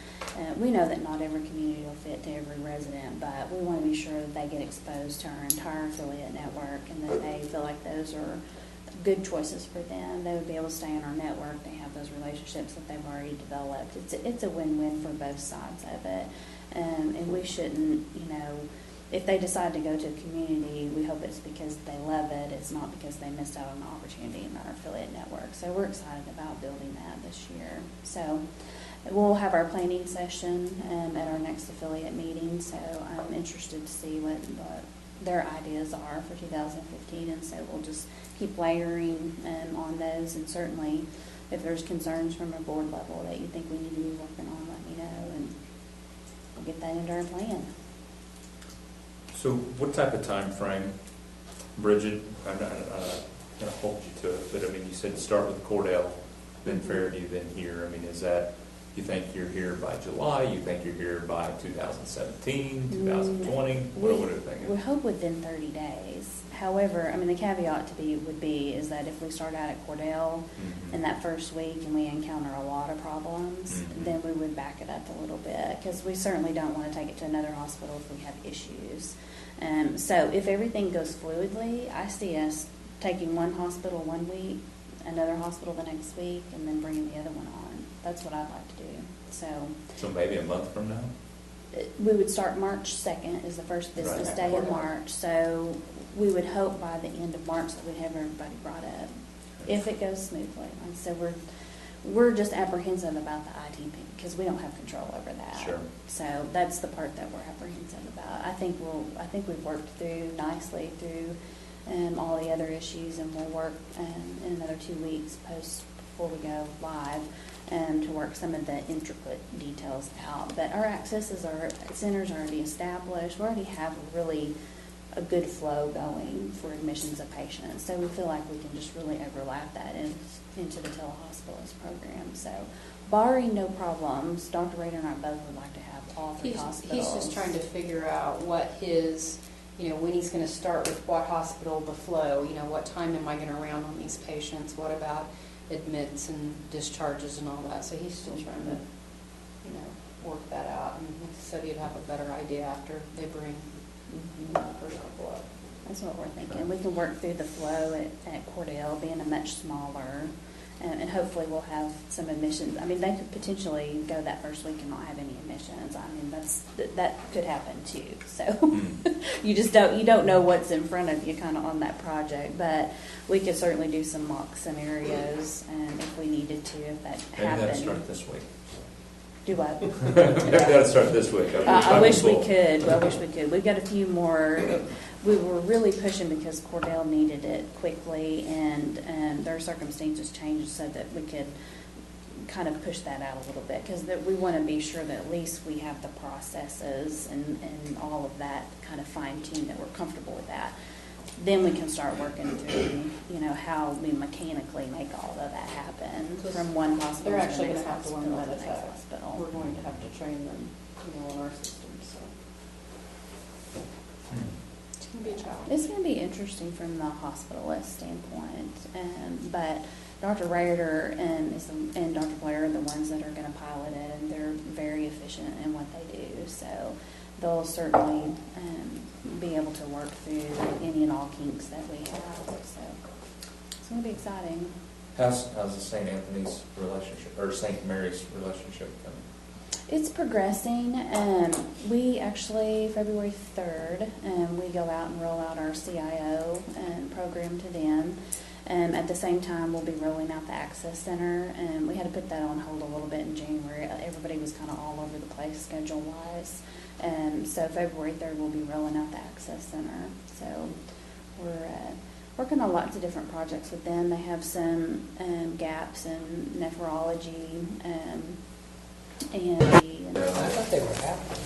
we know that not every community will fit to every resident, but we want to be sure that they get exposed to our entire affiliate network and that they feel like those are good choices for them. They would be able to stay in our network. They have those relationships that they've already developed. It's a win-win for both sides of it. And we shouldn't, if they decide to go to a community, we hope it's because they love it. It's not because they missed out on an opportunity in our affiliate network. So we're excited about building that this year. So we'll have our planning session at our next affiliate meeting. So I'm interested to see what their ideas are for 2015, and so we'll just keep layering on those, and certainly if there's concerns from a board level that you think we need to be working on, let me know, and we'll get that into our plan. So what type of time frame, Bridget, I'm not going to hold you to it, but you said start with Cordell, then Fairview, then here. Is that, you think you're here by July? You think you're here by 2017, 2020? What are we thinking? We hope within 30 days. However, the caveat would be is that if we start out at Cordell in that first week and we encounter a lot of problems, then we would back it up a little bit, because we certainly don't want to take it to another hospital if we have issues. So if everything goes fluidly, I see us taking one hospital 1 week, another hospital the next week, and then bringing the other one on. That's what I'd like to do. So maybe a month from now? we would start March 2nd is the first business Right. day in March. So we would hope by the end of March that we'd have everybody brought up, if it goes smoothly. And so we're just apprehensive about the IT because we don't have control over that. Sure. So that's the part that we're apprehensive about. I think we've worked through nicely through all the other issues, and we'll work in another 2 weeks before we go live to work some of the intricate details out. But our centers are already established. We already have really a good flow going for admissions of patients. So we feel like we can just really overlap that into the telehospitalist program. So barring no problems, Dr. Rader and I both would like to have all three hospitals. He's just trying to figure out what his, when he's going to start with what hospital, the flow, what time am I going to round on these patients? What about admits and discharges and all that? So he's still trying to, work that out. And he said he'd have a better idea after they bring the first couple up. That's what we're thinking. We can work through the flow at Cordell, being a much smaller, and hopefully we'll have some admissions. I mean, they could potentially go that first week and not have any admissions. I mean, that could happen too. So you don't know what's in front of you kind of on that project, but we could certainly do some mock scenarios, and if we needed to, if that Maybe happened. that'll start this week. Do what? Maybe that'll start this week. I wish we could. I wish we could. We've got a few more. We were really pushing because Cordell needed it quickly, and their circumstances changed so that we could kind of push that out a little bit, because we want to be sure that at least we have the processes and all of that kind of fine-tuned, that we're comfortable with that. Then we can start working through, how we mechanically make all of that happen from one hospital They're to actually the going next to have to learn hospital to the Meditech. next hospital. We're going to have to train them, on our system, so it's going to be a challenge. It's going to be interesting from the hospitalist standpoint, but Dr. Rader and Dr. Blair are the ones that are going to pilot it, and they're very efficient in what they do. So they'll certainly be able to work through any and all kinks that we have. So it's going to be exciting. How's the St. Anthony's relationship, or St. Mary's relationship coming? It's progressing. We actually, February 3rd, we go out and roll out our CIO program to them. At the same time, we'll be rolling out the Access Center. We had to put that on hold a little bit in January. Everybody was kind of all over the place schedule-wise. So February 3rd, we'll be rolling out the Access Center. So we're working on lots of different projects with them. They have some gaps in nephrology and I thought they were happy.